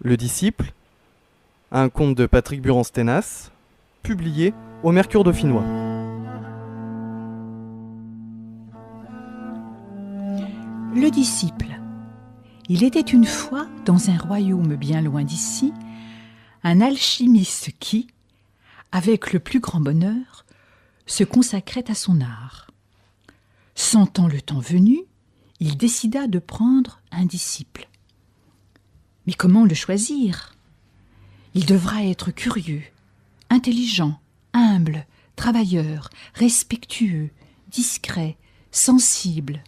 Le disciple, un conte de Patrick Buran-Sténas, publié au Mercure dauphinois. Le disciple. Il était une fois, dans un royaume bien loin d'ici, un alchimiste qui, avec le plus grand bonheur, se consacrait à son art. Sentant le temps venu, il décida de prendre un disciple. Mais comment le choisir ? Il devra être curieux, intelligent, humble, travailleur, respectueux, discret, sensible.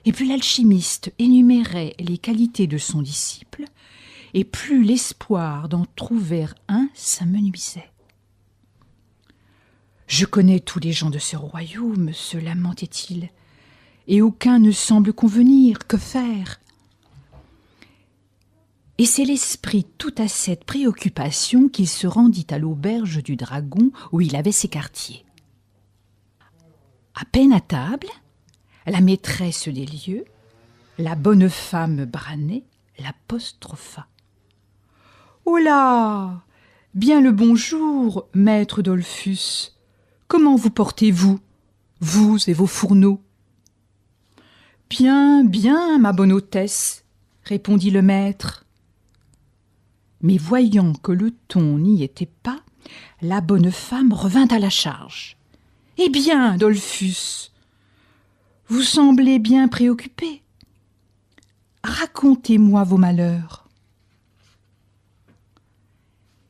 Et plus l'alchimiste énumérait les qualités de son disciple, et plus l'espoir d'en trouver un s'amenuisait. « Je connais tous les gens de ce royaume, se lamentait-il, et aucun ne semble convenir. Que faire ?» Et c'est l'esprit tout à cette préoccupation qu'il se rendit à l'auberge du Dragon où il avait ses quartiers. À peine à table, la maîtresse des lieux, la bonne femme Branée, l'apostropha. « Oh là ! Bien le bonjour, maître Dollfus. Comment vous portez-vous, vous et vos fourneaux ?»« Bien, bien, ma bonne hôtesse, » répondit le maître. Mais voyant que le ton n'y était pas, la bonne femme revint à la charge. « Eh bien, Dollfus, vous semblez bien préoccupé. Racontez-moi vos malheurs. »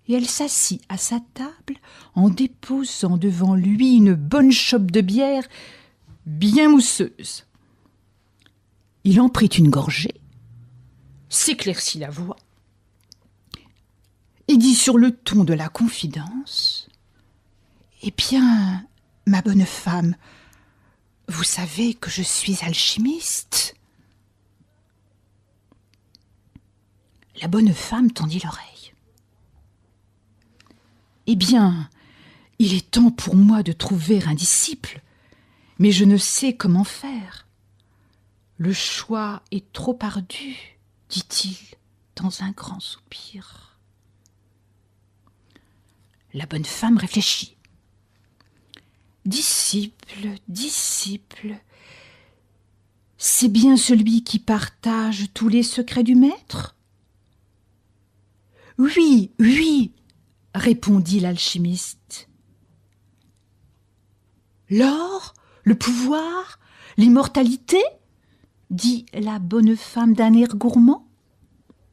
Et elle s'assit à sa table en déposant devant lui une bonne chope de bière bien mousseuse. Il en prit une gorgée, s'éclaircit la voix et dit sur le ton de la confidence : « Eh bien, ma bonne femme, vous savez que je suis alchimiste. » La bonne femme tendit l'oreille. « Eh bien, il est temps pour moi de trouver un disciple, mais je ne sais comment faire. Le choix est trop ardu, dit-il dans un grand soupir. » La bonne femme réfléchit. « Disciple, disciple, c'est bien celui qui partage tous les secrets du maître ? » ?»« Oui, oui, » répondit l'alchimiste. « L'or, le pouvoir, l'immortalité ?» dit la bonne femme d'un air gourmand.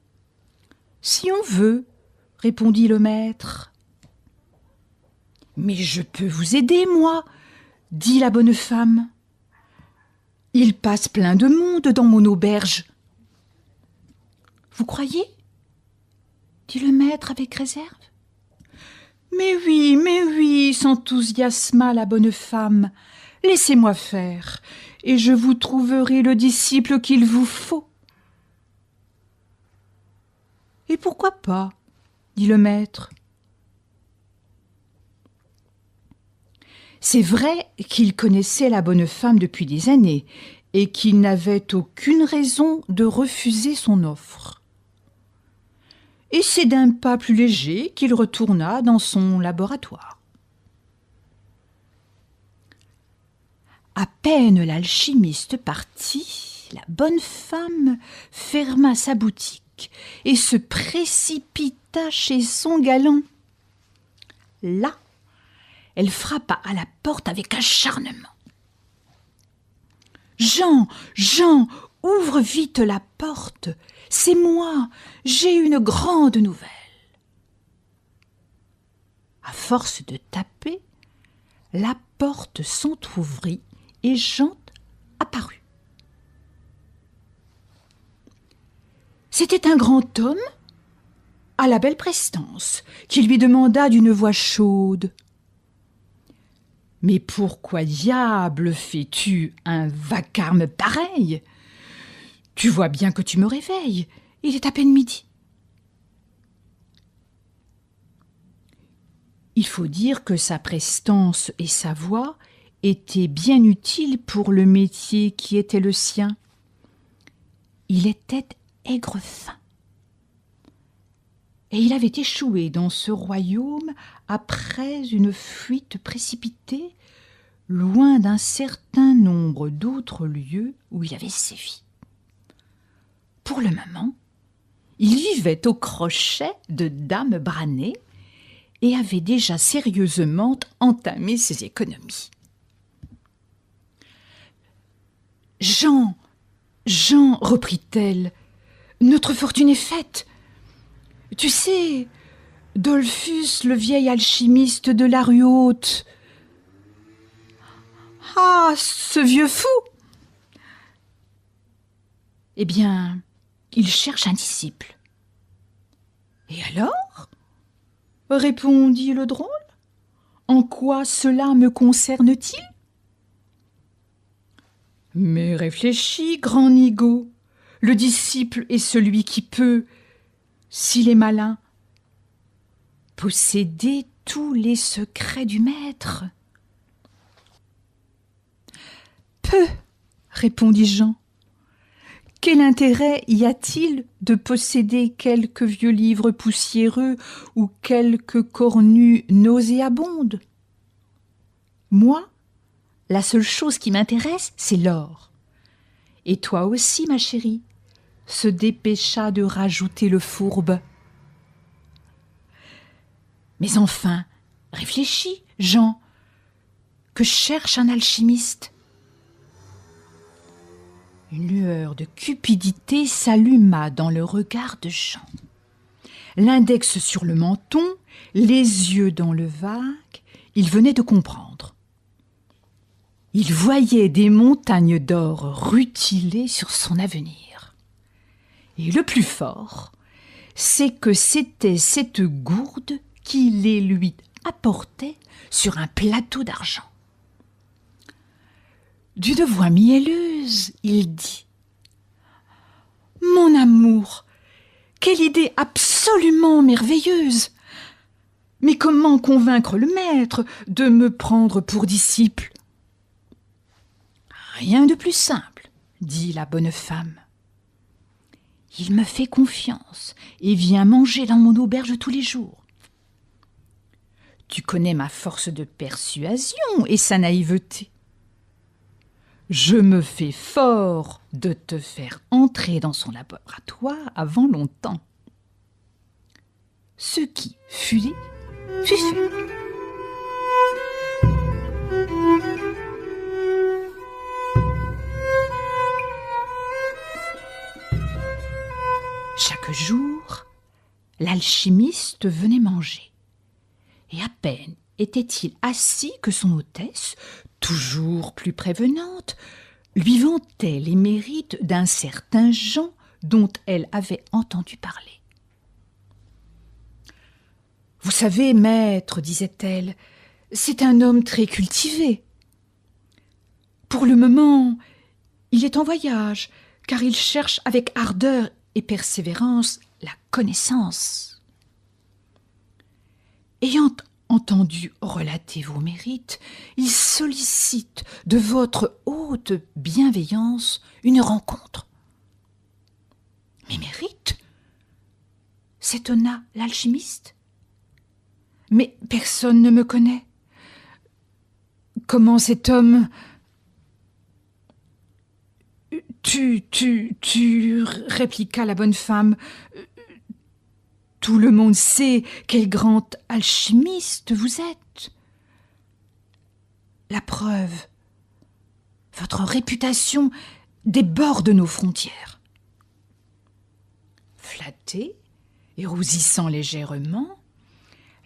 « Si on veut, » répondit le maître. « Mais je peux vous aider, moi, » dit la bonne femme. « Il passe plein de monde dans mon auberge. »« Vous croyez ?» dit le maître avec réserve. « mais oui, » s'enthousiasma la bonne femme. « Laissez-moi faire, et je vous trouverai le disciple qu'il vous faut. »« Et pourquoi pas ?» dit le maître. C'est vrai qu'il connaissait la bonne femme depuis des années et qu'il n'avait aucune raison de refuser son offre. Et c'est d'un pas plus léger qu'il retourna dans son laboratoire. À peine l'alchimiste parti, la bonne femme ferma sa boutique et se précipita chez son galant. Là, elle frappa à la porte avec acharnement. « Jean, Jean, ouvre vite la porte, c'est moi, j'ai une grande nouvelle. » À force de taper, la porte s'entr'ouvrit et Jean apparut. C'était un grand homme à la belle prestance qui lui demanda d'une voix chaude : « Mais pourquoi diable fais-tu un vacarme pareil ? Tu vois bien que tu me réveilles, il est à peine midi. » Il faut dire que sa prestance et sa voix étaient bien utiles pour le métier qui était le sien. Il était aigrefin. et il avait échoué dans ce royaume après une fuite précipitée, loin d'un certain nombre d'autres lieux où il avait sévi. Pour le moment, il vivait au crochet de Dame Branée et avait déjà sérieusement entamé ses économies. « Jean, reprit-elle, notre fortune est faite. Tu sais, Dolphus, le vieil alchimiste de la rue Haute. »« Ah, ce vieux fou !»« Eh bien, il cherche un disciple. »« Et alors ?» répondit le drôle. « En quoi cela me concerne-t-il ?»« Mais réfléchis, grand nigaud, le disciple est celui qui peut, s'il est malin, posséder tous les secrets du maître. »« Peu, répondit Jean. Quel intérêt y a-t-il de posséder quelques vieux livres poussiéreux ou quelques cornues nauséabondes ? Moi, la seule chose qui m'intéresse, c'est l'or. Et toi aussi, ma chérie, se dépêcha de rajouter le fourbe. Mais enfin, réfléchis, Jean, que cherche un alchimiste ? Une lueur de cupidité s'alluma dans le regard de Jean. L'index sur le menton, les yeux dans le vague, il venait de comprendre. Il voyait des montagnes d'or rutiler sur son avenir. Et le plus fort, c'est que c'était cette gourde qui les lui apportait sur un plateau d'argent. D'une voix mielleuse, il dit « Mon amour, quelle idée absolument merveilleuse ! Mais comment convaincre le maître de me prendre pour disciple ?»« Rien de plus simple, dit la bonne femme. Il me fait confiance et vient manger dans mon auberge tous les jours. Tu connais ma force de persuasion et sa naïveté. Je me fais fort de te faire entrer dans son laboratoire avant longtemps. » Ce qui fut dit, fut fait. Chaque jour, l'alchimiste venait manger. Et à peine était-il assis que son hôtesse, toujours plus prévenante, lui vantait les mérites d'un certain Jean dont elle avait entendu parler. « Vous savez, maître, disait-elle, c'est un homme très cultivé. Pour le moment, il est en voyage, car il cherche avec ardeur et persévérance la connaissance. Ayant entendu relater vos mérites, il sollicite de votre haute bienveillance une rencontre. »« Mes mérites ?» s'étonna l'alchimiste. « Mais personne ne me connaît. Comment cet homme... » Tu, répliqua la bonne femme. Tout le monde sait quel grand alchimiste vous êtes. La preuve, votre réputation déborde nos frontières. Flatté et rougissant légèrement,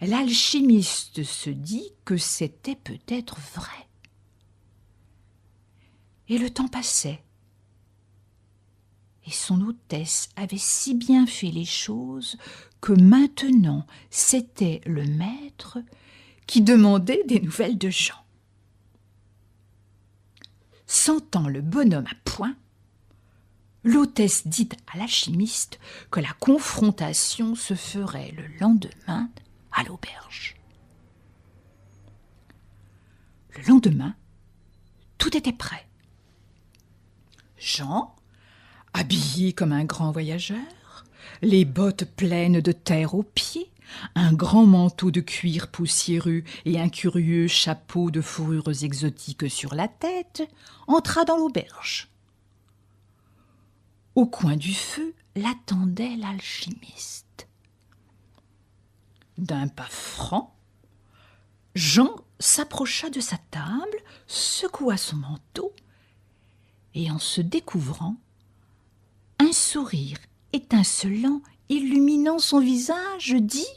l'alchimiste se dit que c'était peut-être vrai. Et le temps passait. Et son hôtesse avait si bien fait les choses que maintenant c'était le maître qui demandait des nouvelles de Jean. Sentant le bonhomme à point, l'hôtesse dit à l'alchimiste que la confrontation se ferait le lendemain à l'auberge. Le lendemain, tout était prêt. Jean, habillé comme un grand voyageur, les bottes pleines de terre aux pieds, un grand manteau de cuir poussiéreux et un curieux chapeau de fourrures exotiques sur la tête, entra dans l'auberge. Au coin du feu l'attendait l'alchimiste. D'un pas franc, Jean s'approcha de sa table, secoua son manteau et, en se découvrant, un sourire étincelant illuminant son visage, dit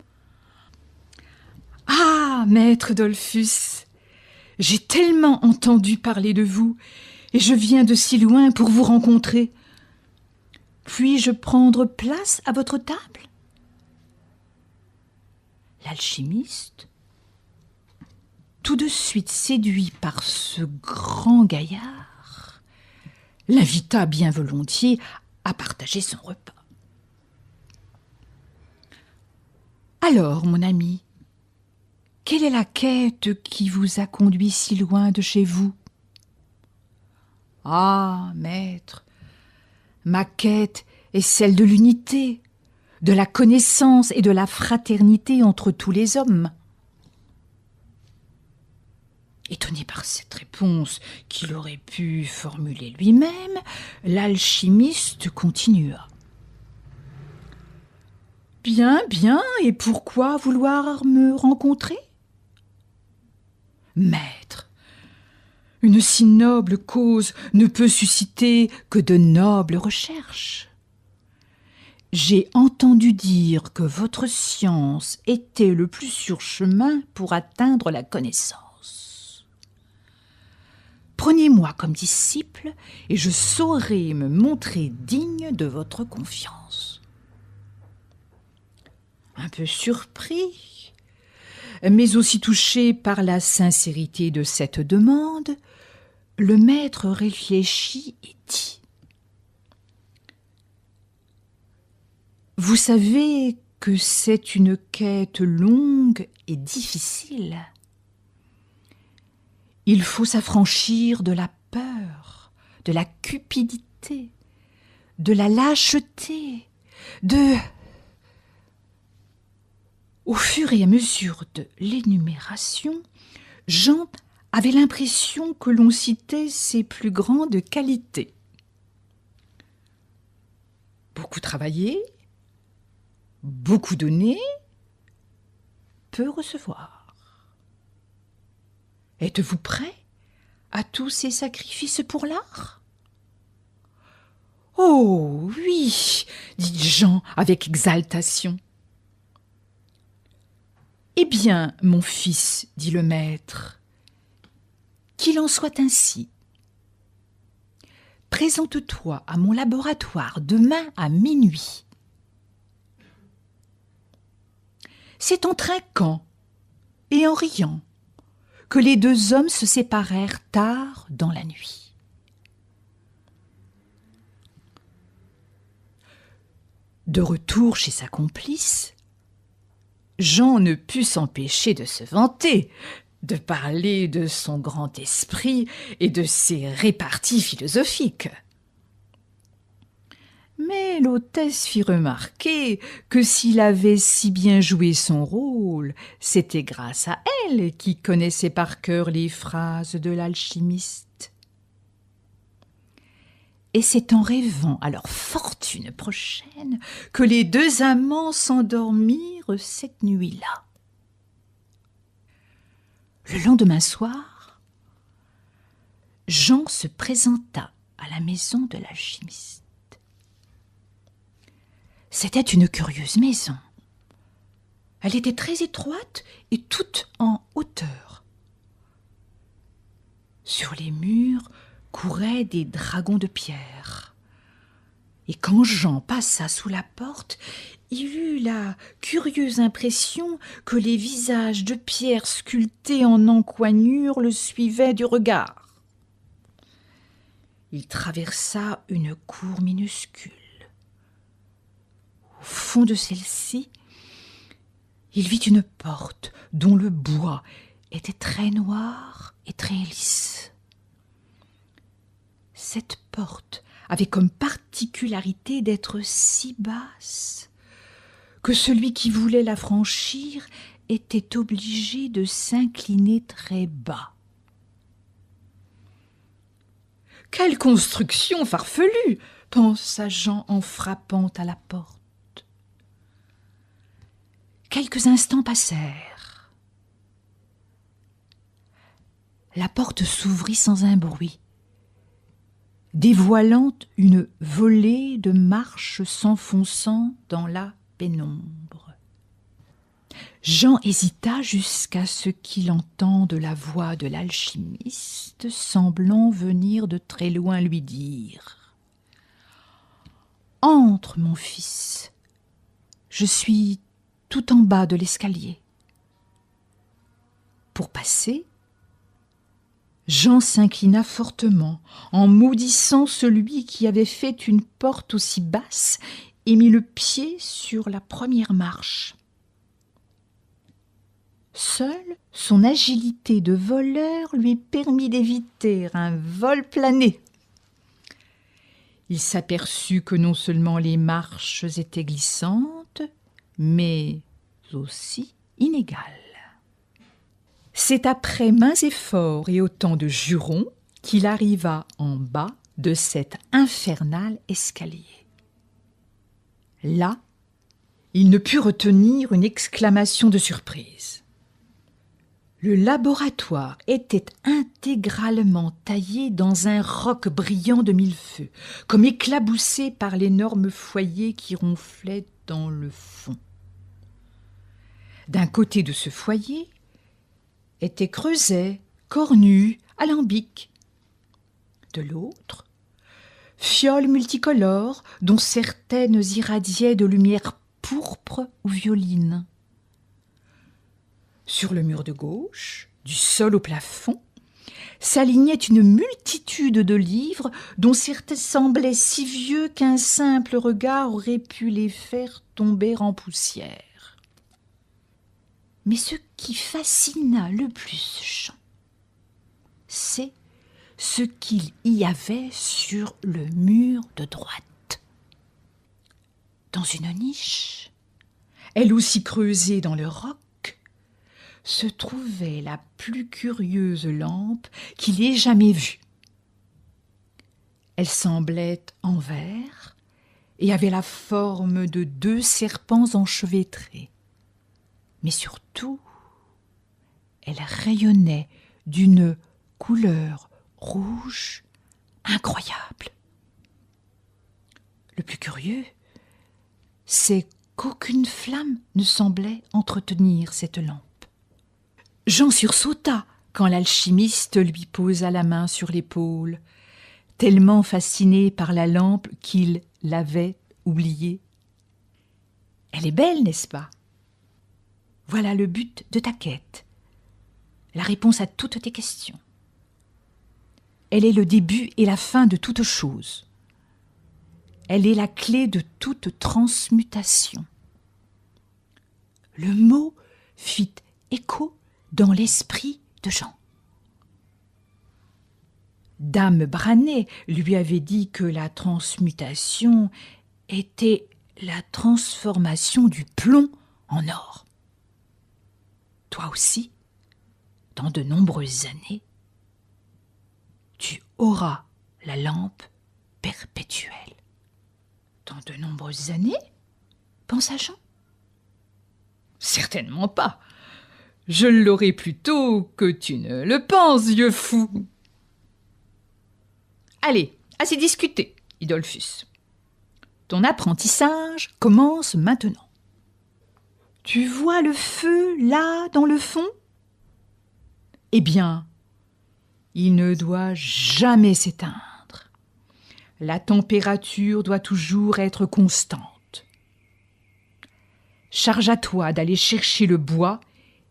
« Ah, maître Dollfus, j'ai tellement entendu parler de vous et je viens de si loin pour vous rencontrer. Puis-je prendre place à votre table ?» L'alchimiste, tout de suite séduit par ce grand gaillard, l'invita bien volontiers à partager son repas. « Alors, mon ami, quelle est la quête qui vous a conduit si loin de chez vous ?»« Ah, maître, ma quête est celle de l'unité, de la connaissance et de la fraternité entre tous les hommes. » Étonné par cette réponse qu'il aurait pu formuler lui-même, l'alchimiste continua. « Bien, bien, et pourquoi vouloir me rencontrer ? » « Maître, une si noble cause ne peut susciter que de nobles recherches. J'ai entendu dire que votre science était le plus sûr chemin pour atteindre la connaissance. Prenez-moi comme disciple et je saurai me montrer digne de votre confiance. » Un peu surpris, mais aussi touché par la sincérité de cette demande, le maître réfléchit et dit : « Vous savez que c'est une quête longue et difficile. Il faut s'affranchir de la peur, de la cupidité, de la lâcheté, de... » Au fur et à mesure de l'énumération, Jean avait l'impression que l'on citait ses plus grandes qualités. Beaucoup travailler, beaucoup donner, peu recevoir. Êtes-vous prêt à tous ces sacrifices pour l'art ? Oh oui, dit Jean avec exaltation. Eh bien, mon fils, dit le maître, qu'il en soit ainsi. Présente-toi à mon laboratoire demain à minuit. C'est en trinquant et en riant que les deux hommes se séparèrent tard dans la nuit. De retour chez sa complice, Jean ne put s'empêcher de se vanter, de parler de son grand esprit et de ses réparties philosophiques. Mais l'hôtesse fit remarquer que s'il avait si bien joué son rôle, c'était grâce à elle qui connaissait par cœur les phrases de l'alchimiste. Et c'est en rêvant à leur fortune prochaine que les deux amants s'endormirent cette nuit-là. Le lendemain soir, Jean se présenta à la maison de l'alchimiste. C'était une curieuse maison. Elle était très étroite et toute en hauteur. Sur les murs couraient des dragons de pierre. Et quand Jean passa sous la porte, il eut la curieuse impression que les visages de pierre sculptés en encoignure le suivaient du regard. Il traversa une cour minuscule. Au fond de celle-ci, il vit une porte dont le bois était très noir et très lisse. Cette porte avait comme particularité d'être si basse que celui qui voulait la franchir était obligé de s'incliner très bas. « Quelle construction farfelue !» pensa Jean en frappant à la porte. Quelques instants passèrent. La porte s'ouvrit sans un bruit, dévoilant une volée de marches s'enfonçant dans la pénombre. Jean hésita jusqu'à ce qu'il entende la voix de l'alchimiste semblant venir de très loin lui dire « Entre, mon fils, je suis tout en bas de l'escalier. » Pour passer, Jean s'inclina fortement en maudissant celui qui avait fait une porte aussi basse et mit le pied sur la première marche. Seule son agilité de voleur lui permit d'éviter un vol plané. Il s'aperçut que non seulement les marches étaient glissantes, mais aussi inégales. C'est après maints efforts et autant de jurons qu'il arriva en bas de cet infernal escalier. Là, il ne put retenir une exclamation de surprise. Le laboratoire était intégralement taillé dans un roc brillant de mille feux, comme éclaboussé par l'énorme foyer qui ronflait dans le fond. D'un côté de ce foyer étaient creusets, cornues, alambics. De l'autre, fioles multicolores dont certaines irradiaient de lumière pourpre ou violine. Sur le mur de gauche, du sol au plafond, s'alignait une multitude de livres dont certains semblaient si vieux qu'un simple regard aurait pu les faire tomber en poussière. Mais ce qui fascina le plus Jean, c'est ce qu'il y avait sur le mur de droite. Dans une niche, elle aussi creusée dans le roc, se trouvait la plus curieuse lampe qu'il ait jamais vue. Elle semblait en verre et avait la forme de 2 serpents enchevêtrés. Mais surtout, elle rayonnait d'une couleur rouge incroyable. Le plus curieux, c'est qu'aucune flamme ne semblait entretenir cette lampe. Jean sursauta quand l'alchimiste lui posa la main sur l'épaule, tellement fasciné par la lampe qu'il l'avait oubliée. « Elle est belle, n'est-ce pas ? Voilà le but de ta quête, la réponse à toutes tes questions. Elle est le début et la fin de toute chose. Elle est la clé de toute transmutation. » Le mot fit écho dans l'esprit de Jean. Dame Branet lui avait dit que la transmutation était la transformation du plomb en or. Toi aussi, dans de nombreuses années, tu auras la lampe perpétuelle. Dans de nombreuses années ? Pensa Jean. Certainement pas. Je l'aurai plus tôt que tu ne le penses, vieux fou. Allez, assez discuté, Idolphus. Ton apprentissage commence maintenant. Tu vois le feu là dans le fond ? Eh bien, il ne doit jamais s'éteindre. La température doit toujours être constante. Charge à toi d'aller chercher le bois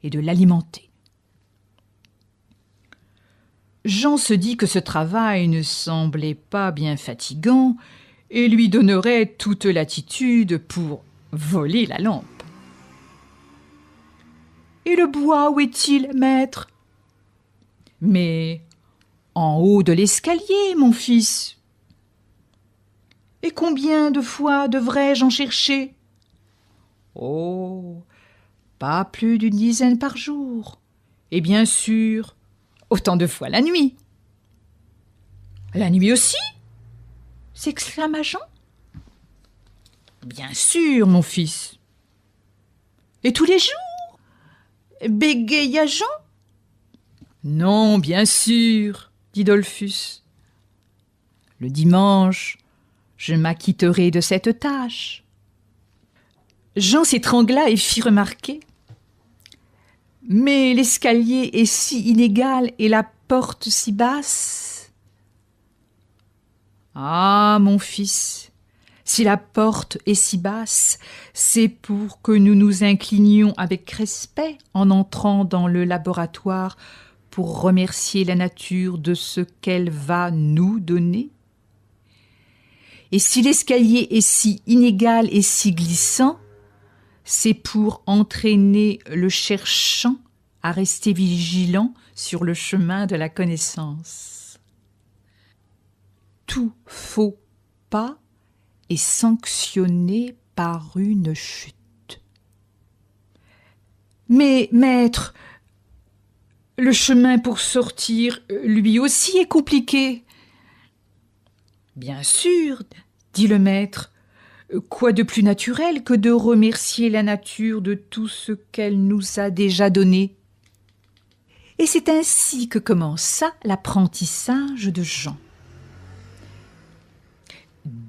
et de l'alimenter. Jean se dit que ce travail ne semblait pas bien fatigant et lui donnerait toute latitude pour voler la lampe. « Et le bois, où est-il, maître ?»« Mais en haut de l'escalier, mon fils. » Et combien de fois devrais-je en chercher? Oh, pas plus d'une dizaine par jour. Et bien sûr, autant de fois la nuit. La nuit aussi? S'exclama Jean. Bien sûr, mon fils. Et tous les jours? Bégaya Jean. Non, bien sûr, dit Dollfus. Le dimanche, je m'acquitterai de cette tâche. Jean s'étrangla et fit remarquer. Mais l'escalier est si inégal et la porte si basse. Ah, mon fils, si la porte est si basse, c'est pour que nous nous inclinions avec respect en entrant dans le laboratoire pour remercier la nature de ce qu'elle va nous donner. Et si l'escalier est si inégal et si glissant, c'est pour entraîner le cherchant à rester vigilant sur le chemin de la connaissance. Tout faux pas est sanctionné par une chute. Mais, maître, le chemin pour sortir, lui aussi, est compliqué. Bien sûr, dit le maître, quoi de plus naturel que de remercier la nature de tout ce qu'elle nous a déjà donné? Et c'est ainsi que commença l'apprentissage de Jean.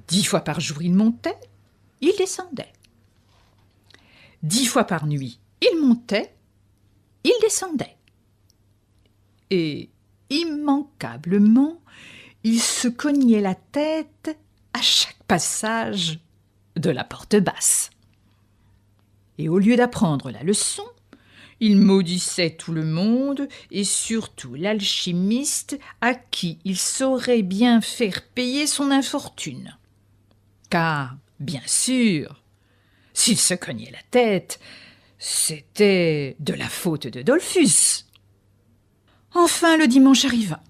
10 fois par jour il montait, il descendait. 10 fois par nuit il montait, il descendait. Et immanquablement, il se cognait la tête à chaque passage de la porte basse. Et au lieu d'apprendre la leçon, il maudissait tout le monde et surtout l'alchimiste à qui il saurait bien faire payer son infortune. Car, bien sûr, s'il se cognait la tête, c'était de la faute de Dollfus. Enfin, le dimanche arriva.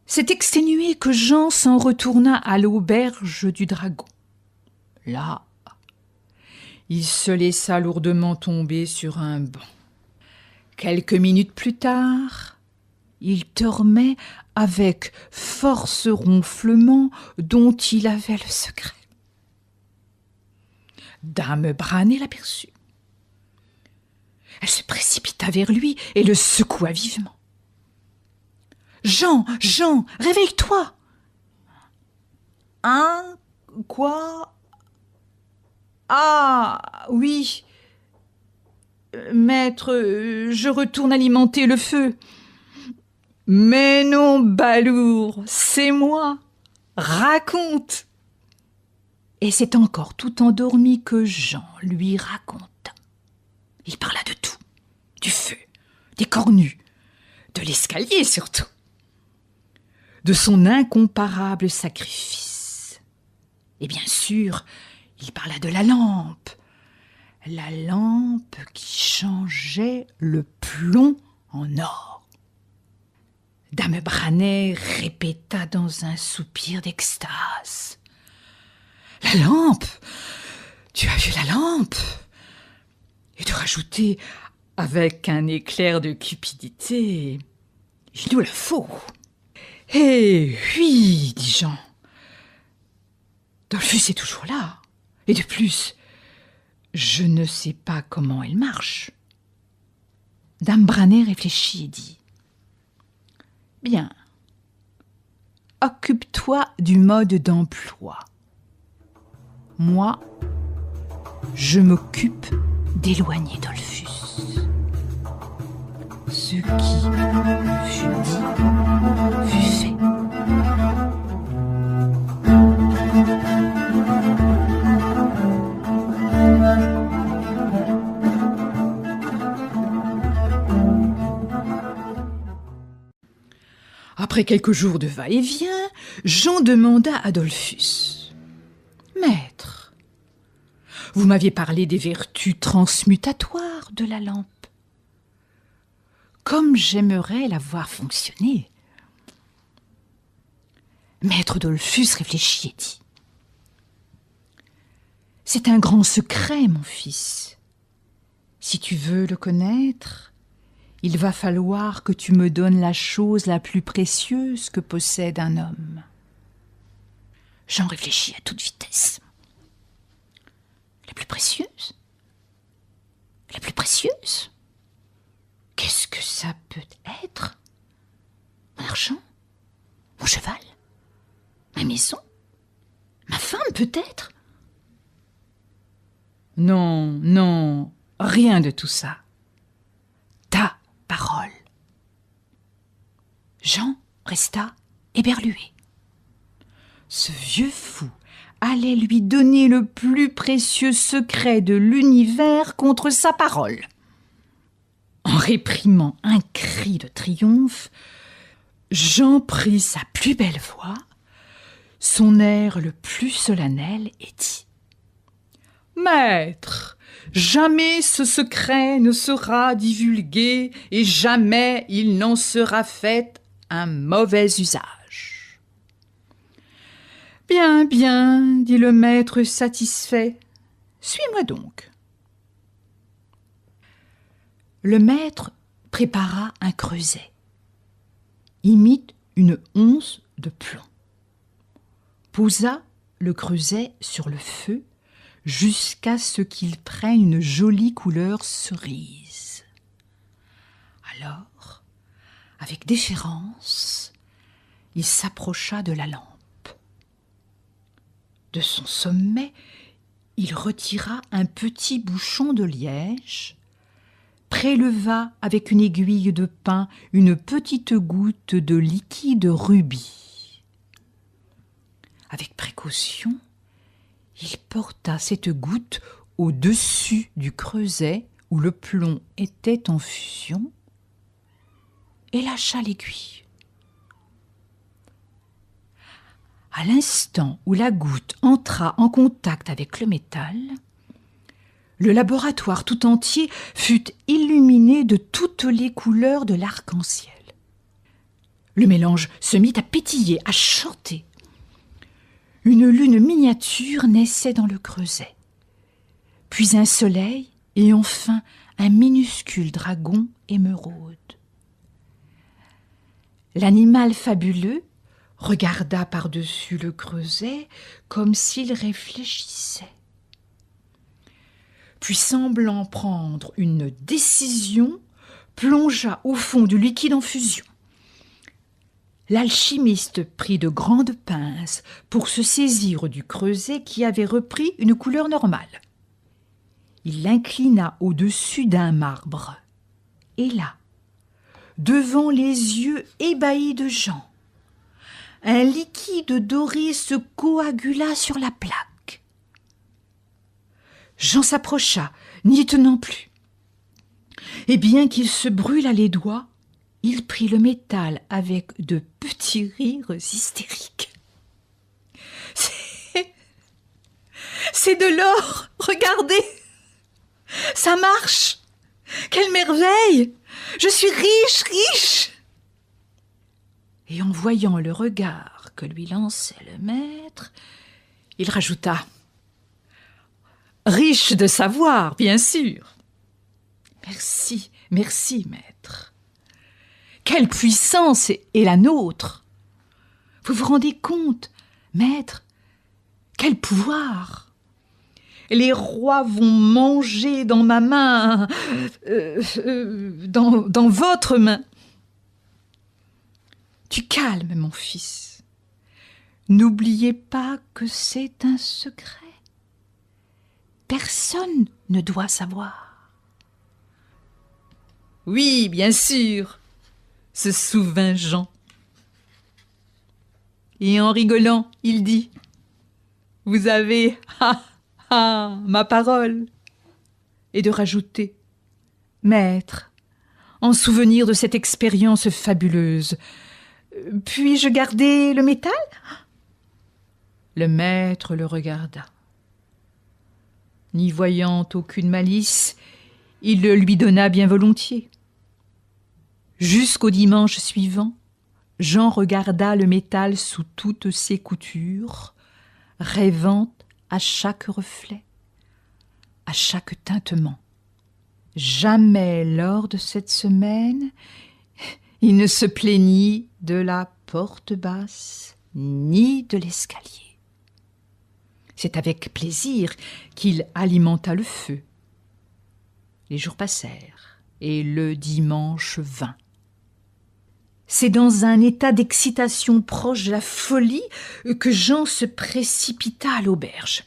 C'est exténué que Jean s'en retourna à l'auberge du Dragon. Là, il se laissa lourdement tomber sur un banc. Quelques minutes plus tard, il dormait avec force ronflement dont il avait le secret. Dame Branée l'aperçut. Elle se précipita vers lui et le secoua vivement. « Jean, Jean, réveille-toi !»« Hein? Quoi? Ah, oui. Maître, je retourne alimenter le feu. »« Mais non, balourd, c'est moi. Raconte !» Et c'est encore tout endormi que Jean lui raconta. Il parla de tout, du feu, des cornues, de l'escalier surtout, de son incomparable sacrifice. Et bien sûr, il parla de la lampe qui changeait le plomb en or. Dame Branée répéta dans un soupir d'extase. « La lampe! Tu as vu la lampe ?» Et de rajouter, avec un éclair de cupidité, « Il nous la faut !»« Eh oui, dit Jean. Dollfus est toujours là. Et de plus, je ne sais pas comment elle marche. » Dame Branée réfléchit et dit, « Bien, occupe-toi du mode d'emploi. Moi, je m'occupe d'éloigner Dollfus. » Ce qui fut dit fut fait. Après quelques jours de va-et-vient, Jean demanda à Dollfus. « Maître, vous m'aviez parlé des vertus transmutatoires de la lampe. Comme j'aimerais la voir fonctionner. » Maître Dollfus réfléchit et dit : « C'est un grand secret, mon fils. Si tu veux le connaître, il va falloir que tu me donnes la chose la plus précieuse que possède un homme. » Jean réfléchit à toute vitesse. La plus précieuse ? La plus précieuse ? Qu'est-ce que ça peut être ? Mon argent ? Mon cheval ? Ma maison ? Ma femme, peut-être ? Non, non, rien de tout ça. Ta parole. Jean resta éberlué. Ce vieux fou allait lui donner le plus précieux secret de l'univers contre sa parole. En réprimant un cri de triomphe, Jean prit sa plus belle voix, son air le plus solennel et dit : « Maître, jamais ce secret ne sera divulgué et jamais il n'en sera fait un mauvais usage. » « Bien, bien, dit le maître satisfait, suis-moi donc. » Le maître prépara un creuset, imite une once de plomb, posa le creuset sur le feu jusqu'à ce qu'il prenne une jolie couleur cerise. Alors, avec déférence, il s'approcha de la lampe. De son sommet, il retira un petit bouchon de liège, préleva avec une aiguille de pin une petite goutte de liquide rubis. Avec précaution, il porta cette goutte au-dessus du creuset où le plomb était en fusion et lâcha l'aiguille. À l'instant où la goutte entra en contact avec le métal, le laboratoire tout entier fut illuminé de toutes les couleurs de l'arc-en-ciel. Le mélange se mit à pétiller, à chanter. Une lune miniature naissait dans le creuset, puis un soleil et enfin un minuscule dragon émeraude. L'animal fabuleux regarda par-dessus le creuset comme s'il réfléchissait. Puis, semblant prendre une décision, plongea au fond du liquide en fusion. L'alchimiste prit de grandes pinces pour se saisir du creuset qui avait repris une couleur normale. Il l'inclina au-dessus d'un marbre. Et là, devant les yeux ébahis de Jean, un liquide doré se coagula sur la plaque. Jean s'approcha, n'y tenant plus. Et bien qu'il se brûlât les doigts, il prit le métal avec de petits rires hystériques. C'est de l'or, regardez! Ça marche! Quelle merveille! Je suis riche, riche! Et en voyant le regard que lui lançait le maître, il rajouta : riche de savoir, bien sûr. Merci, merci, maître. Quelle puissance est la nôtre! Vous vous rendez compte, maître? Quel pouvoir! Les rois vont manger dans ma main, dans votre main. Tu calmes, mon fils. N'oubliez pas que c'est un secret. Personne ne doit savoir. Oui, bien sûr, se souvint Jean. Et en rigolant, il dit : vous avez, ma parole. Et de rajouter : maître, en souvenir de cette expérience fabuleuse, puis-je garder le métal ? Le maître le regarda. N'y voyant aucune malice, il le lui donna bien volontiers. Jusqu'au dimanche suivant, Jean regarda le métal sous toutes ses coutures, rêvant à chaque reflet, à chaque tintement. Jamais lors de cette semaine, il ne se plaignit de la porte basse ni de l'escalier. C'est avec plaisir qu'il alimenta le feu. Les jours passèrent et le dimanche vint. C'est dans un état d'excitation proche de la folie que Jean se précipita à l'auberge.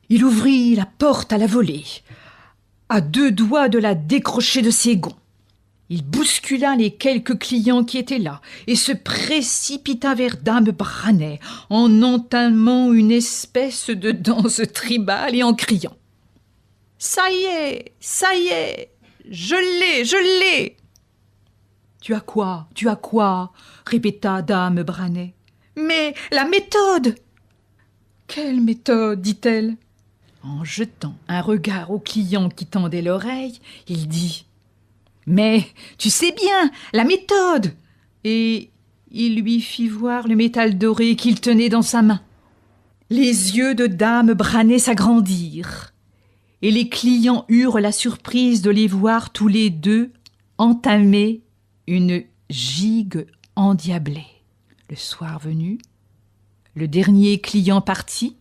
Il ouvrit la porte à la volée, à 2 doigts de la décrocher de ses gonds. Il bouscula les quelques clients qui étaient là et se précipita vers dame Branet en entamant une espèce de danse tribale et en criant « Ça y est, je l'ai !» « Tu as quoi ? Répéta dame Branet. « Mais la méthode !»« Quelle méthode ?» dit-elle. En jetant un regard au client qui tendait l'oreille, il dit « Mais tu sais bien, la méthode !» Et il lui fit voir le métal doré qu'il tenait dans sa main. Les yeux de dame Branet s'agrandirent, et les clients eurent la surprise de les voir tous les deux entamer une gigue endiablée. Le soir venu, le dernier client parti,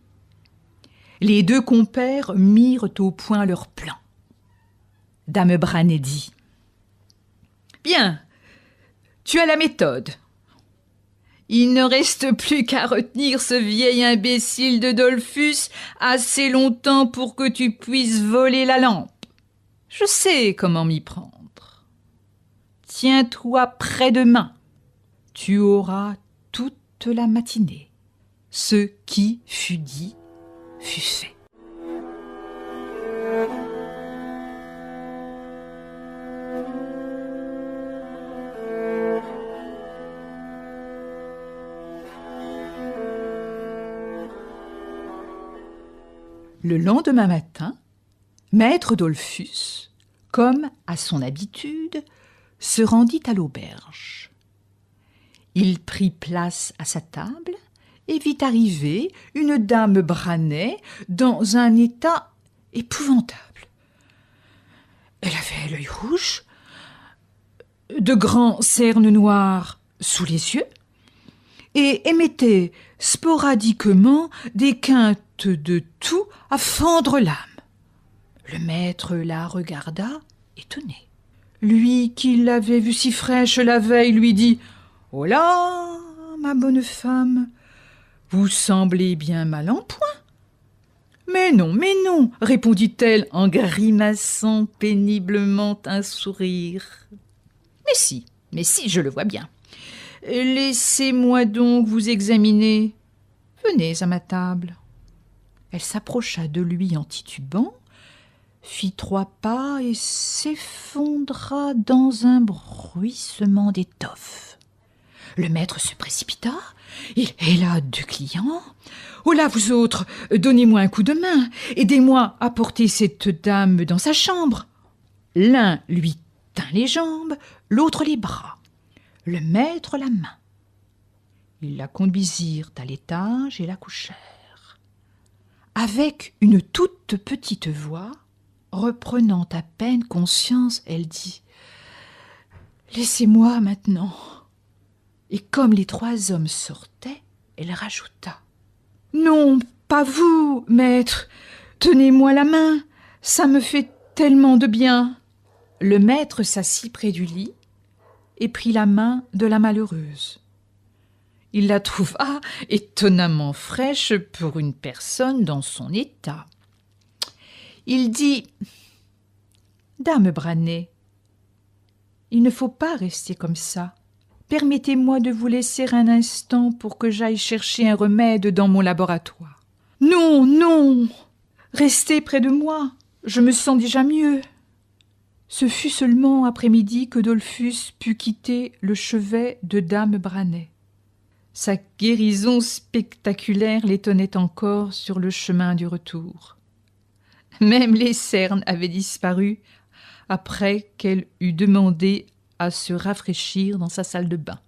les 2 compères mirent au point leur plan. Dame Branet dit « Bien, tu as la méthode. Il ne reste plus qu'à retenir ce vieil imbécile de Dollfus assez longtemps pour que tu puisses voler la lampe. Je sais comment m'y prendre. Tiens-toi près de main. Tu auras toute la matinée. Ce qui fut dit fut fait. Le lendemain matin, maître Dollfus, comme à son habitude, se rendit à l'auberge. Il prit place à sa table et vit arriver une dame Branet dans un état épouvantable. Elle avait l'œil rouge, de grands cernes noirs sous les yeux et émettait sporadiquement des quintes de toux à fendre l'âme. Le maître la regarda étonné. Lui qui l'avait vue si fraîche la veille lui dit « Oh là, ma bonne femme, vous semblez bien mal en point. »« Mais non, répondit-elle en grimaçant péniblement un sourire. « Mais si, je le vois bien. Laissez-moi donc vous examiner. Venez à ma table. » Elle s'approcha de lui en titubant, fit 3 pas et s'effondra dans un bruissement d'étoffe. Le maître se précipita. Il héla 2 clients. « Oh là, vous autres, donnez-moi un coup de main. Aidez-moi à porter cette dame dans sa chambre. » L'un lui tint les jambes, l'autre les bras, le maître la main. Ils la conduisirent à l'étage et la couchèrent. Avec une toute petite voix, reprenant à peine conscience, elle dit « Laissez-moi maintenant. » Et comme les 3 hommes sortaient, elle rajouta « Non, pas vous, maître. Tenez-moi la main. Ça me fait tellement de bien. » Le maître s'assit près du lit et prit la main de la malheureuse. Il la trouva étonnamment fraîche pour une personne dans son état. Il dit « Dame Branet, il ne faut pas rester comme ça. Permettez-moi de vous laisser un instant pour que j'aille chercher un remède dans mon laboratoire. »« Non, restez près de moi, je me sens déjà mieux. » Ce fut seulement après-midi que Dollfus put quitter le chevet de dame Branet. Sa guérison spectaculaire l'étonnait encore sur le chemin du retour. Même les cernes avaient disparu après qu'elle eut demandé à se rafraîchir dans sa salle de bain.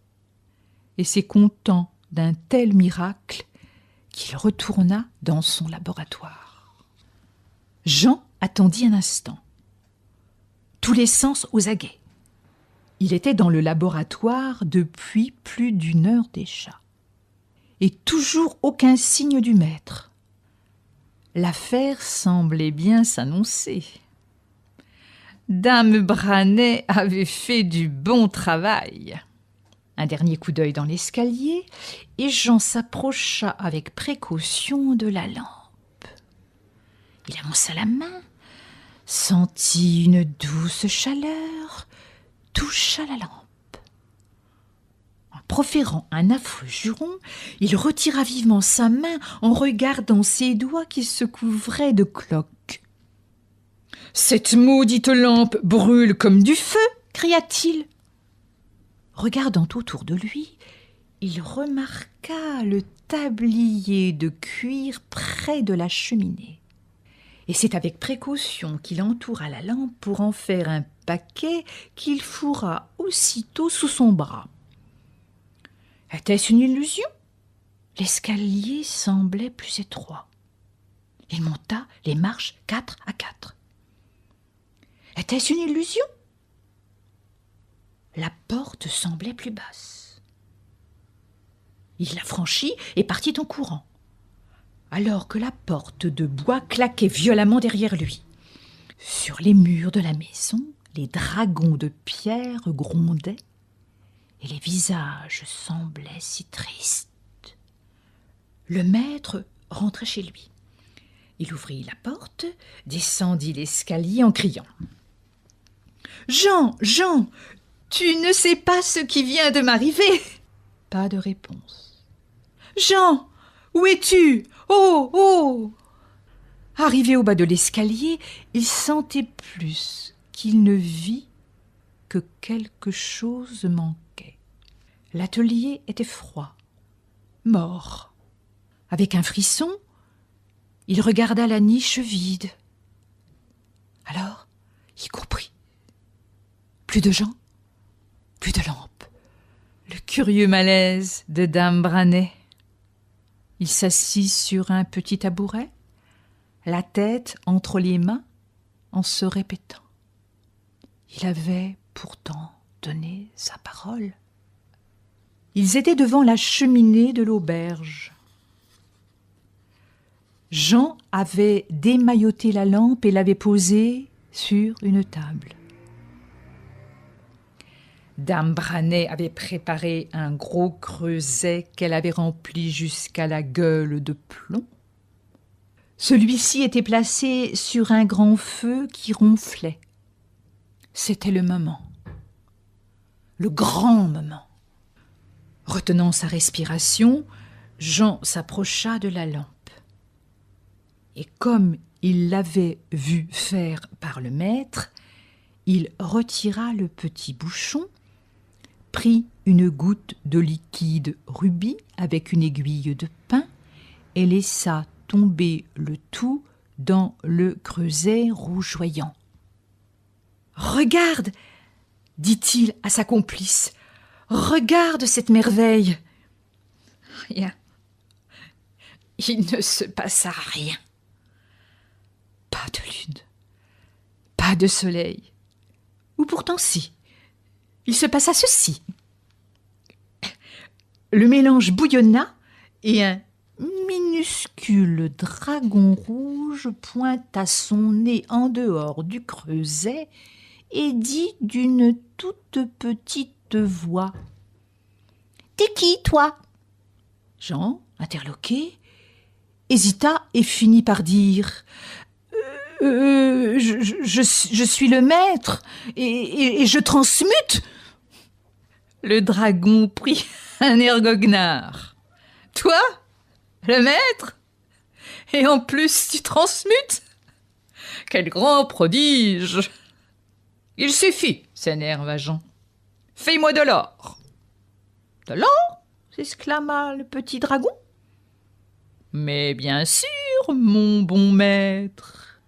et s'est content d'un tel miracle qu'il retourna dans son laboratoire. Jean attendit un instant, tous les sens aux aguets. Il était dans le laboratoire depuis plus d'1 heure déjà. Et toujours aucun signe du maître. L'affaire semblait bien s'annoncer. Dame Branet avait fait du bon travail. Un dernier coup d'œil dans l'escalier, et Jean s'approcha avec précaution de la lampe. Il avança la main, sentit une douce chaleur, toucha la lampe. En proférant un affreux juron, il retira vivement sa main en regardant ses doigts qui se couvraient de cloques. « Cette maudite lampe brûle comme du feu !» cria-t-il. Regardant autour de lui, il remarqua le tablier de cuir près de la cheminée. Et c'est avec précaution qu'il entoura la lampe pour en faire un paquet qu'il fourra aussitôt sous son bras. Était-ce une illusion ? L'escalier semblait plus étroit. Il monta les marches 4 à 4. Était-ce une illusion ? La porte semblait plus basse. Il la franchit et partit en courant, alors que la porte de bois claquait violemment derrière lui. Sur les murs de la maison, les dragons de pierre grondaient et les visages semblaient si tristes. Le maître rentrait chez lui. Il ouvrit la porte, descendit l'escalier en criant « Jean, Jean, tu ne sais pas ce qui vient de m'arriver !» Pas de réponse. « Jean, où es-tu ? Oh, oh !» Arrivé au bas de l'escalier, il sentait plus qu'il ne vit que quelque chose manquait. L'atelier était froid, mort. Avec un frisson, il regarda la niche vide. Alors, il comprit. Plus de gens, plus de lampes. Le curieux malaise de Dame Branet. Il s'assit sur un petit tabouret, la tête entre les mains, en se répétant. Il avait pourtant donné sa parole. Ils étaient devant la cheminée de l'auberge. Jean avait démailloté la lampe et l'avait posée sur une table. Dame Branet avait préparé un gros creuset qu'elle avait rempli jusqu'à la gueule de plomb. Celui-ci était placé sur un grand feu qui ronflait. C'était le moment. Le grand moment. Retenant sa respiration, Jean s'approcha de la lampe. Et comme il l'avait vu faire par le maître, il retira le petit bouchon, prit une goutte de liquide rubis avec une aiguille de pin et laissa tomber le tout dans le creuset rougeoyant. « Regarde !» dit-il à sa complice. « Regarde cette merveille !» Rien. Il ne se passa rien. Pas de lune, pas de soleil. Ou pourtant si. Il se passa ceci. Le mélange bouillonna et un minuscule dragon rouge pointa son nez en dehors du creuset et dit d'une toute petite voix : « T'es qui, toi ?» Jean, interloqué, hésita et finit par dire : « Je suis le maître et je transmute. » Le dragon prit un air goguenard. « Toi, le maître ? Et en plus tu transmutes ? Quel grand prodige !»« Il suffit, s'énerva Jean. Fais-moi de l'or. » « De l'or ?» s'exclama le petit dragon. « Mais bien sûr, mon bon maître. »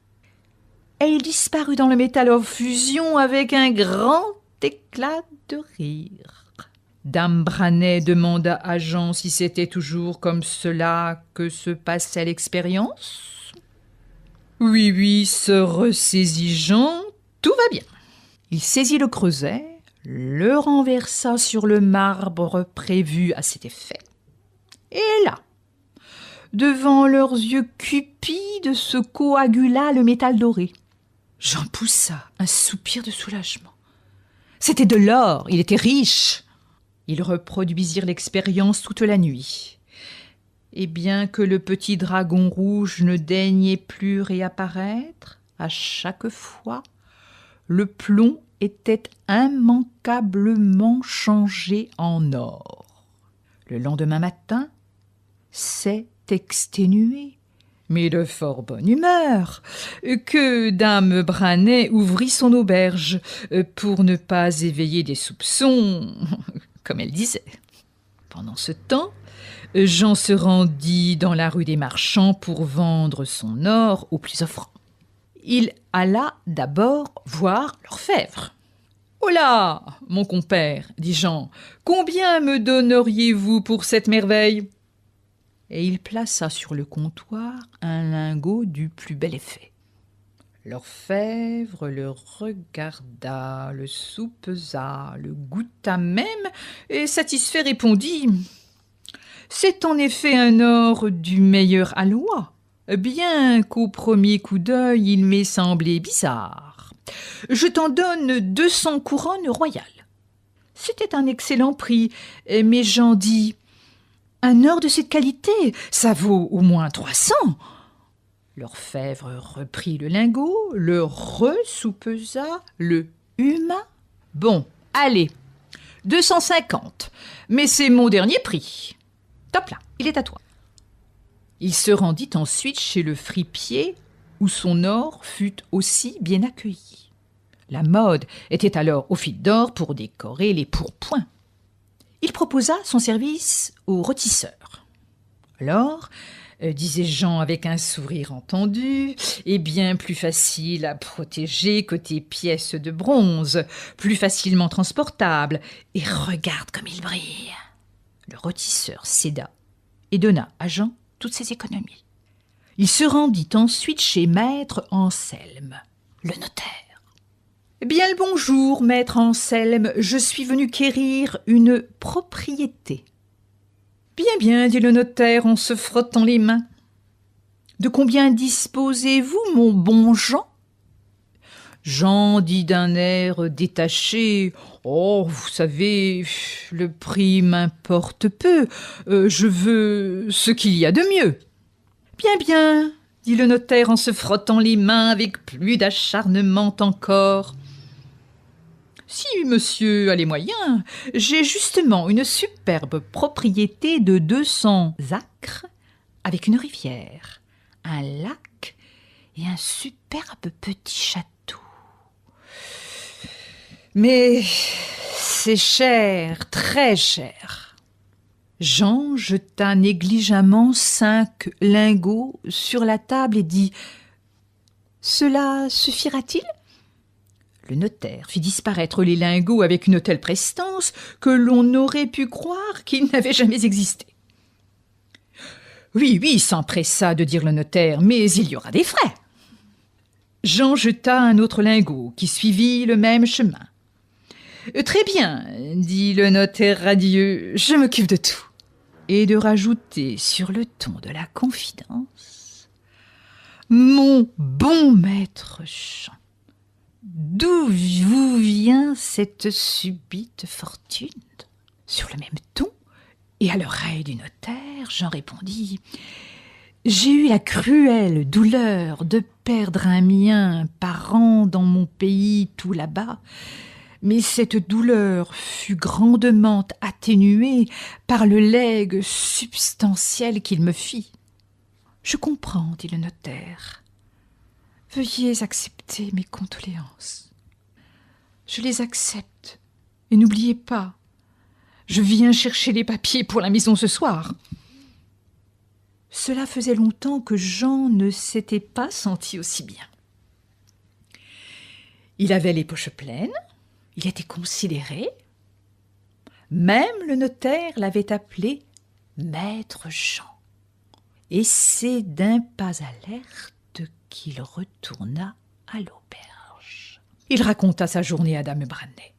Et il disparut dans le métal hors fusion avec un grand éclat de rire. Dame Branet demanda à Jean si c'était toujours comme cela que se passait l'expérience. Oui, oui, se ressaisit Jean, tout va bien. Il saisit le creuset, le renversa sur le marbre prévu à cet effet. Et là, devant leurs yeux cupides, se coagula le métal doré. Jean poussa un soupir de soulagement. C'était de l'or, il était riche. Ils reproduisirent l'expérience toute la nuit. Et bien que le petit dragon rouge ne daignait plus réapparaître, à chaque fois, le plomb était immanquablement changé en or. Le lendemain matin, c'est exténué, mais de fort bonne humeur, que dame Branet ouvrit son auberge pour ne pas éveiller des soupçons, comme elle disait. Pendant ce temps, Jean se rendit dans la rue des Marchands pour vendre son or au plus offrant. Il alla d'abord voir l'orfèvre. « Oh là, mon compère, dit Jean, combien me donneriez-vous pour cette merveille ?» Et il plaça sur le comptoir un lingot du plus bel effet. L'orfèvre le regarda, le soupesa, le goûta même, et satisfait répondit « C'est en effet un or du meilleur aloi, bien qu'au premier coup d'œil il m'ait semblé bizarre. Je t'en donne 200 couronnes royales. » C'était un excellent prix, mais Jean dit « Un or de cette qualité, ça vaut au moins 300. » L'orfèvre reprit le lingot, le ressoupesa, le huma. « Bon, allez, 250, mais c'est mon dernier prix. Top là, il est à toi. » Il se rendit ensuite chez le fripier, où son or fut aussi bien accueilli. La mode était alors au fil d'or pour décorer les pourpoints. Il proposa son service au rôtisseur. Alors, disait Jean avec un sourire entendu, est bien plus facile à protéger que tes pièces de bronze, plus facilement transportables, et regarde comme il brille. Le rôtisseur céda et donna à Jean toutes ses économies. Il se rendit ensuite chez maître Anselme, le notaire. « Bien le bonjour, maître Anselme, je suis venu quérir une propriété. »« Bien, bien, dit le notaire en se frottant les mains. »« De combien disposez-vous, mon bon Jean ?» Jean dit d'un air détaché « Oh, vous savez, le prix m'importe peu, je veux ce qu'il y a de mieux. »« Bien, bien, dit le notaire en se frottant les mains avec plus d'acharnement encore. « Si monsieur a les moyens, j'ai justement une superbe propriété de 200 acres avec une rivière, un lac et un superbe petit château. Mais c'est cher, très cher. » Jean jeta négligemment 5 lingots sur la table et dit « Cela suffira-t-il » Le notaire fit disparaître les lingots avec une telle prestance que l'on aurait pu croire qu'ils n'avaient jamais existé. « Oui, oui, s'empressa de dire le notaire, mais il y aura des frais. » Jean jeta un autre lingot qui suivit le même chemin. « Très bien, dit le notaire radieux, je m'occupe de tout. » Et de rajouter sur le ton de la confidence « Mon bon maître Jean, d'où vous vient cette subite fortune ?» Sur le même ton, et à l'oreille du notaire, Jean répondit « J'ai eu la cruelle douleur de perdre un mien parent dans mon pays tout là-bas, mais cette douleur fut grandement atténuée par le legs substantiel qu'il me fit. »« Je comprends, dit le notaire. Veuillez accepter mes condoléances. »« Je les accepte, et n'oubliez pas, je viens chercher les papiers pour la maison ce soir. » Cela faisait longtemps que Jean ne s'était pas senti aussi bien. Il avait les poches pleines, il était considéré. Même le notaire l'avait appelé Maître Jean. Et c'est d'un pas alerte qu'il retourna à l'auberge. Il raconta sa journée à dame Branet.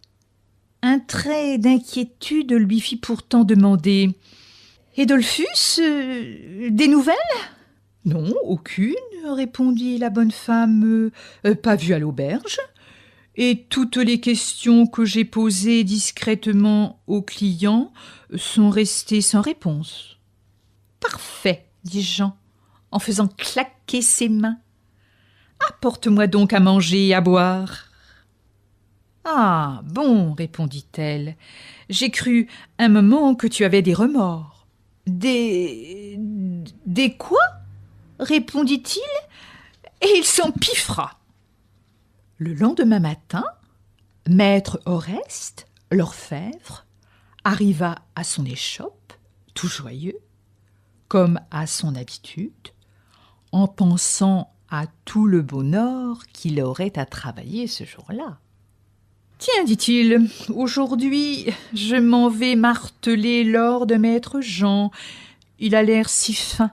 Un trait d'inquiétude lui fit pourtant demander « Edolphus, des nouvelles ?» « Non, aucune, » répondit la bonne femme, pas vue à l'auberge. Et toutes les questions que j'ai posées discrètement aux clients sont restées sans réponse. « Parfait, » dit Jean, en faisant claquer ses mains. « Apporte-moi donc à manger et à boire. »« Ah, bon, » répondit-elle, « j'ai cru un moment que tu avais des remords. »« Des quoi ?» répondit-il, et il s'empiffra. Le lendemain matin, maître Oreste, l'orfèvre, arriva à son échoppe, tout joyeux, comme à son habitude, en pensant à tout le bonheur qu'il aurait à travailler ce jour-là. « Tiens, dit-il, aujourd'hui, je m'en vais marteler l'or de maître Jean. Il a l'air si fin. »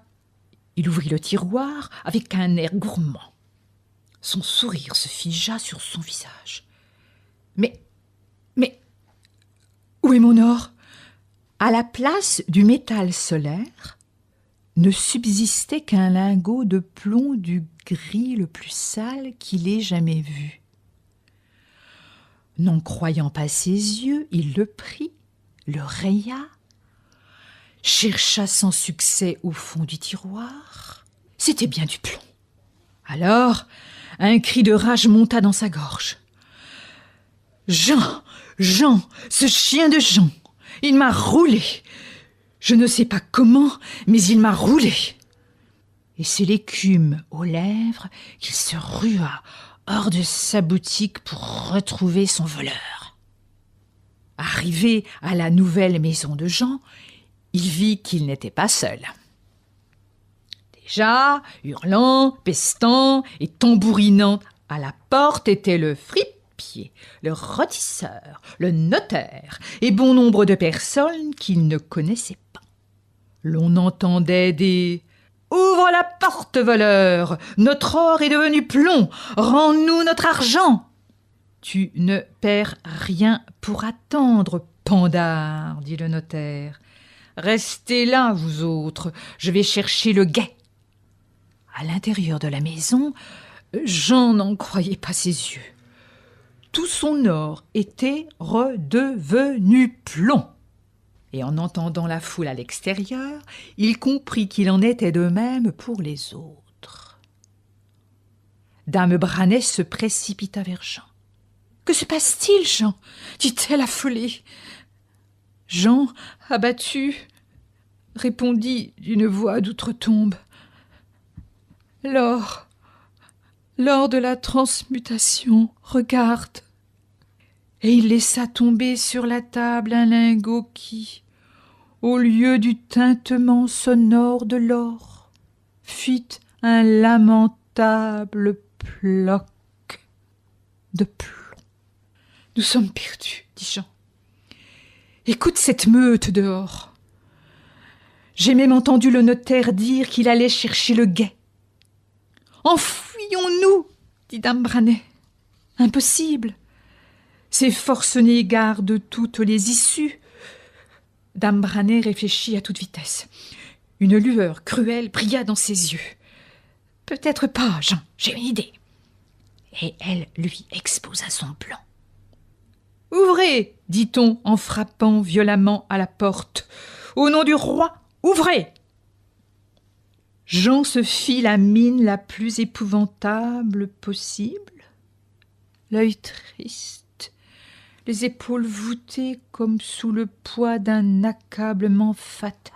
Il ouvrit le tiroir avec un air gourmand. Son sourire se figea sur son visage. « Mais, où est mon or ?» À la place du métal solaire, ne subsistait qu'un lingot de plomb du gris le plus sale qu'il ait jamais vu. N'en croyant pas ses yeux, il le prit, le raya, chercha sans succès au fond du tiroir. C'était bien du plomb. Alors, un cri de rage monta dans sa gorge. « Jean, ce chien de Jean, il m'a roulé. Je ne sais pas comment, mais il m'a roulé. » Et c'est l'écume aux lèvres qu'il se rua hors de sa boutique pour retrouver son voleur. Arrivé à la nouvelle maison de Jean, il vit qu'il n'était pas seul. Déjà, hurlant, pestant et tambourinant à la porte était le fripier, le rôtisseur, le notaire et bon nombre de personnes qu'il ne connaissait pas. L'on entendait des « Ouvre la porte, voleur! Notre or est devenu plomb! Rends-nous notre argent !»« Tu ne perds rien pour attendre, pandard, » dit le notaire. « Restez là, vous autres, je vais chercher le guet. » À l'intérieur de la maison, Jean n'en croyait pas ses yeux. Tout son or était redevenu plomb. Et en entendant la foule à l'extérieur, il comprit qu'il en était de même pour les autres. Dame Branet se précipita vers Jean. « Que se passe-t-il, Jean ?» dit-elle affolée. Jean, abattu, répondit d'une voix d'outre-tombe. « L'or de la transmutation, regarde !» Et il laissa tomber sur la table un lingot qui, au lieu du tintement sonore de l'or, fit un lamentable ploc de plomb. « Nous sommes perdus, » dit Jean. « Écoute cette meute dehors. J'ai même entendu le notaire dire qu'il allait chercher le guet. »« Enfuyons-nous, » dit dame Branet. « Impossible. Ces forcenés gardent toutes les issues. » Dame Branet réfléchit à toute vitesse. Une lueur cruelle brilla dans ses yeux. « Peut-être pas, Jean, j'ai une idée. » Et elle lui exposa son plan. « Ouvrez !» dit-on en frappant violemment à la porte. « Au nom du roi, ouvrez !» Jean se fit la mine la plus épouvantable possible, l'œil triste, les épaules voûtées comme sous le poids d'un accablement fatal.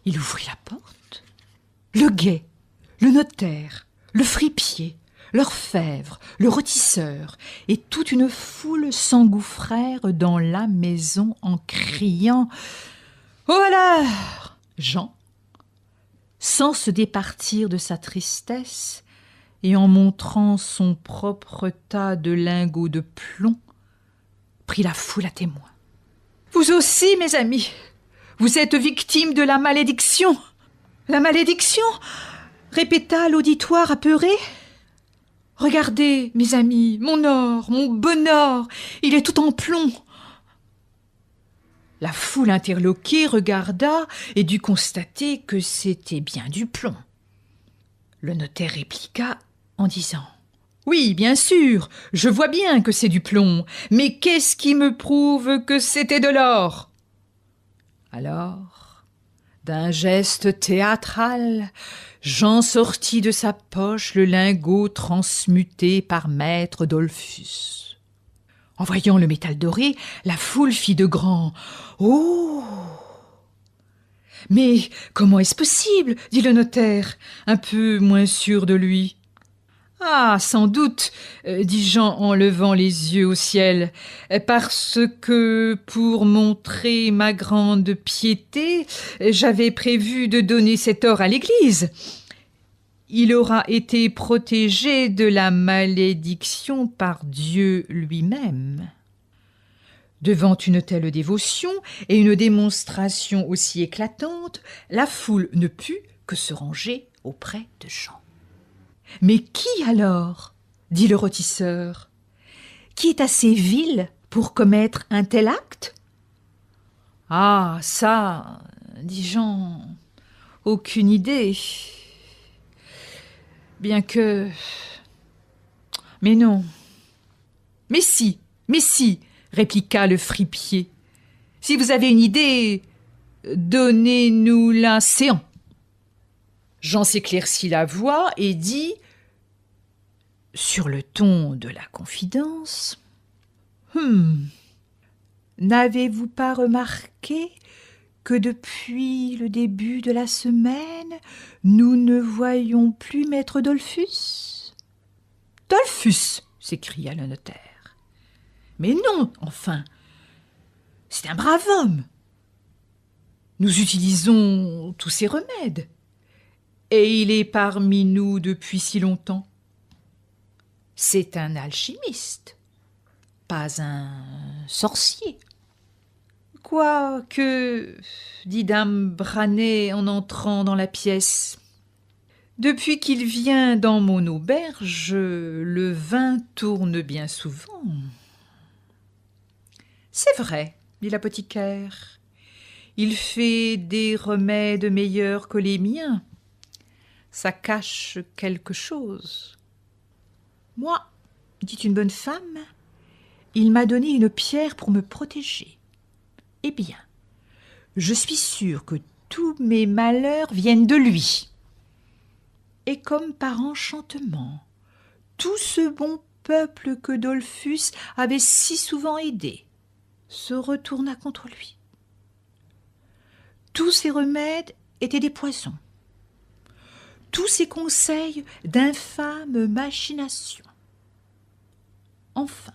Il ouvrit la porte. Le guet, le notaire, le fripier, l'orfèvre, le rôtisseur et toute une foule s'engouffrèrent dans la maison en criant « Au voleur !» Jean, sans se départir de sa tristesse et en montrant son propre tas de lingots de plomb, prit la foule à témoin. Vous aussi, mes amis, vous êtes victimes de la malédiction. La malédiction, répéta l'auditoire apeuré. Regardez, mes amis, mon or, mon bon or, il est tout en plomb. La foule interloquée regarda et dut constater que c'était bien du plomb. Le notaire répliqua en disant « Oui, bien sûr, je vois bien que c'est du plomb, mais qu'est-ce qui me prouve que c'était de l'or ?» Alors, d'un geste théâtral, Jean sortit de sa poche le lingot transmuté par maître Dollfus. En voyant le métal doré, la foule fit de grands « Oh !» « Mais comment est-ce possible ?» dit le notaire, un peu moins sûr de lui. « Ah, sans doute, dit Jean en levant les yeux au ciel, parce que pour montrer ma grande piété, j'avais prévu de donner cet or à l'Église. Il aura été protégé de la malédiction par Dieu lui-même. » Devant une telle dévotion et une démonstration aussi éclatante, la foule ne put que se ranger auprès de Jean. « Mais qui alors ?» dit le rôtisseur. « Qui est assez vil pour commettre un tel acte ?»« Ah, ça, dit Jean, aucune idée. Bien que... Mais non. Mais si, répliqua le fripier. Si vous avez une idée, donnez-nous-la séant. Jean s'éclaircit la voix et dit, sur le ton de la confidence, n'avez-vous pas remarqué que depuis le début de la semaine, nous ne voyons plus maître Dollfus ? Dollfus, s'écria le notaire. Mais non, enfin, c'est un brave homme. Nous utilisons tous ses remèdes. Et il est parmi nous depuis si longtemps. C'est un alchimiste, pas un sorcier. Quoique, dit dame Branet en entrant dans la pièce, depuis qu'il vient dans mon auberge, le vin tourne bien souvent. C'est vrai, dit l'apothicaire. Il fait des remèdes meilleurs que les miens. Ça cache quelque chose. Moi, dit une bonne femme, il m'a donné une pierre pour me protéger. Eh bien, je suis sûre que tous mes malheurs viennent de lui. Et comme par enchantement, tout ce bon peuple que Dollfus avait si souvent aidé se retourna contre lui. Tous ses remèdes étaient des poisons. Tous ses conseils d'infâmes machinations. Enfin,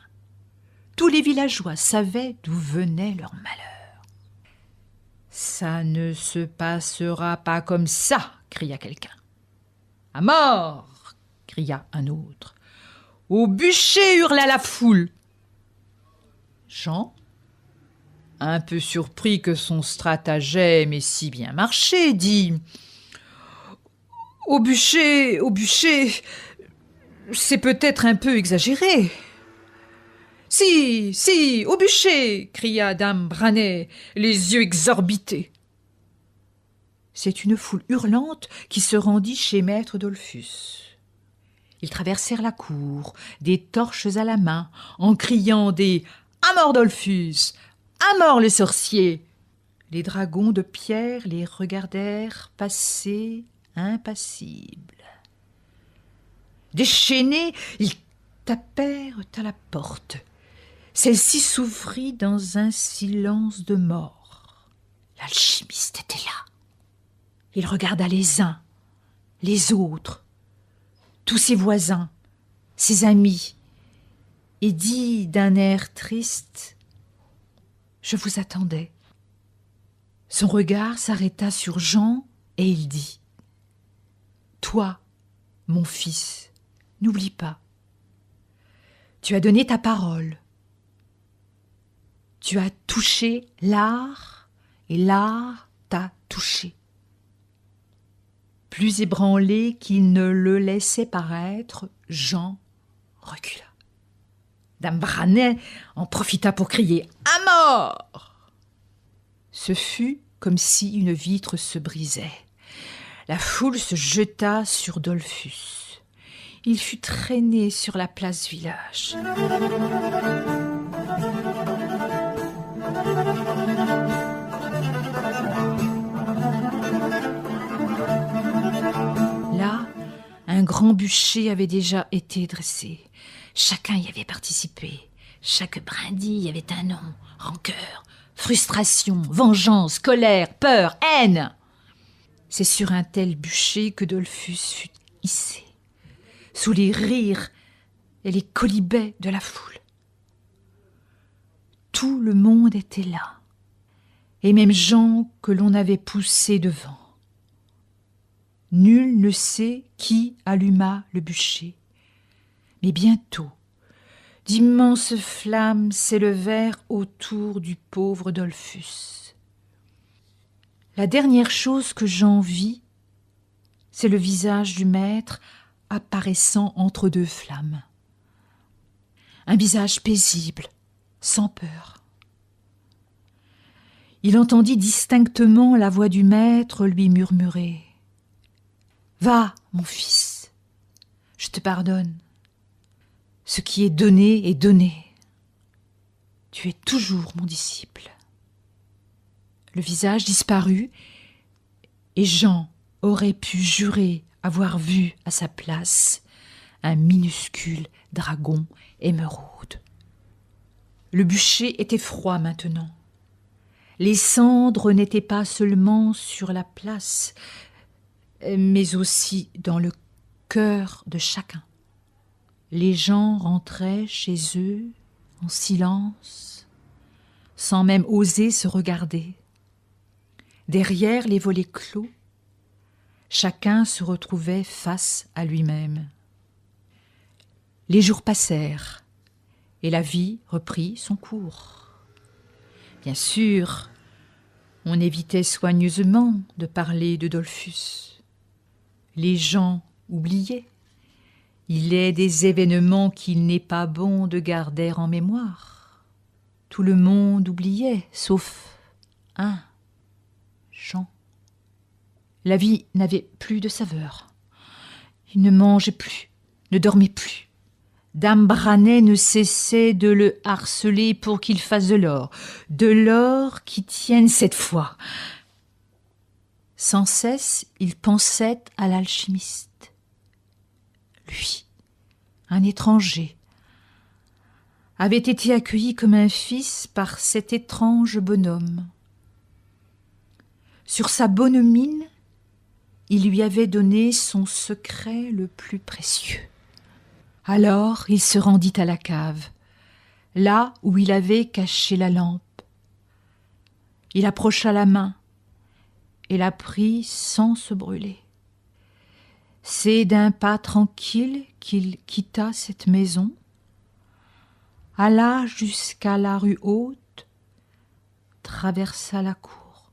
tous les villageois savaient d'où venait leur malheur. « Ça ne se passera pas comme ça !» cria quelqu'un. « À mort !» cria un autre. « Au bûcher !» hurla la foule. Jean, un peu surpris que son stratagème ait si bien marché, dit « Au bûcher, c'est peut-être un peu exagéré. »« Si, au bûcher !» cria dame Branet, les yeux exorbités. C'est une foule hurlante qui se rendit chez maître Dollfus. Ils traversèrent la cour, des torches à la main, en criant des « À mort Dollfus ! À mort le sorcier !» Les dragons de pierre les regardèrent passer impassibles. Déchaînés, ils tapèrent à la porte. Celle-ci s'ouvrit dans un silence de mort. L'alchimiste était là. Il regarda les uns, les autres, tous ses voisins, ses amis, et dit d'un air triste « Je vous attendais. » Son regard s'arrêta sur Jean et il dit « Toi, mon fils, n'oublie pas. Tu as donné ta parole. Tu as touché l'art et l'art t'a touché. Plus ébranlé qu'il ne le laissait paraître, Jean recula. Dame Branet en profita pour crier « À mort !» Ce fut comme si une vitre se brisait. La foule se jeta sur Dollfus. Il fut traîné sur la place village. Là, un grand bûcher avait déjà été dressé. Chacun y avait participé. Chaque brindille avait un nom. Rancœur, frustration, vengeance, colère, peur, haine. C'est sur un tel bûcher que Dollfus fut hissé, sous les rires et les quolibets de la foule. Tout le monde était là, et même Jean que l'on avait poussé devant. Nul ne sait qui alluma le bûcher, mais bientôt, d'immenses flammes s'élevèrent autour du pauvre Dollfus. La dernière chose que Jean vit, c'est le visage du maître apparaissant entre deux flammes. Un visage paisible, sans peur. Il entendit distinctement la voix du maître lui murmurer « Va, mon fils, je te pardonne. Ce qui est donné est donné. Tu es toujours mon disciple. » Le visage disparut et Jean aurait pu jurer avoir vu à sa place un minuscule dragon émeraude. Le bûcher était froid maintenant. Les cendres n'étaient pas seulement sur la place, mais aussi dans le cœur de chacun. Les gens rentraient chez eux en silence, sans même oser se regarder. Derrière les volets clos, chacun se retrouvait face à lui-même. Les jours passèrent et la vie reprit son cours. Bien sûr, on évitait soigneusement de parler de Dollfus. Les gens oubliaient. Il est des événements qu'il n'est pas bon de garder en mémoire. Tout le monde oubliait, sauf un. Jean. La vie n'avait plus de saveur. Il ne mangeait plus, ne dormait plus. Dame Branet ne cessait de le harceler pour qu'il fasse de l'or qui tienne cette foi. Sans cesse, il pensait à l'alchimiste. Lui, un étranger, avait été accueilli comme un fils par cet étrange bonhomme. Sur sa bonne mine, il lui avait donné son secret le plus précieux. Alors il se rendit à la cave, là où il avait caché la lampe. Il approcha la main et la prit sans se brûler. C'est d'un pas tranquille qu'il quitta cette maison, alla jusqu'à la rue haute, traversa la cour.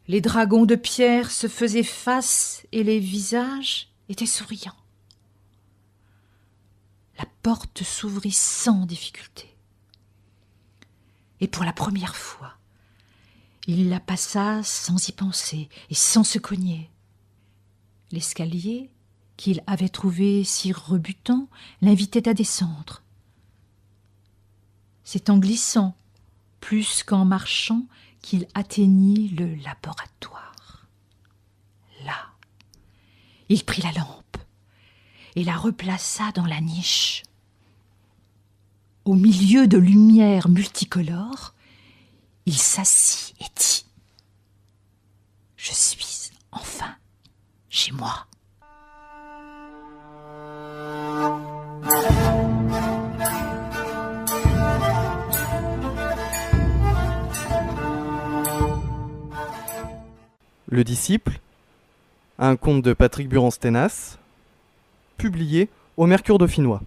Les dragons de pierre se faisaient face et les visages étaient souriants. La porte s'ouvrit sans difficulté. Et pour la première fois, il la passa sans y penser et sans se cogner. L'escalier, qu'il avait trouvé si rebutant, l'invitait à descendre. C'est en glissant, plus qu'en marchant, qu'il atteignit le laboratoire. Là, il prit la lampe et la replaça dans la niche. Au milieu de lumières multicolores, il s'assit et dit « Je suis enfin chez moi. » Le disciple, un conte de Patrick Buran-Sténas, publié au Mercure Dauphinois.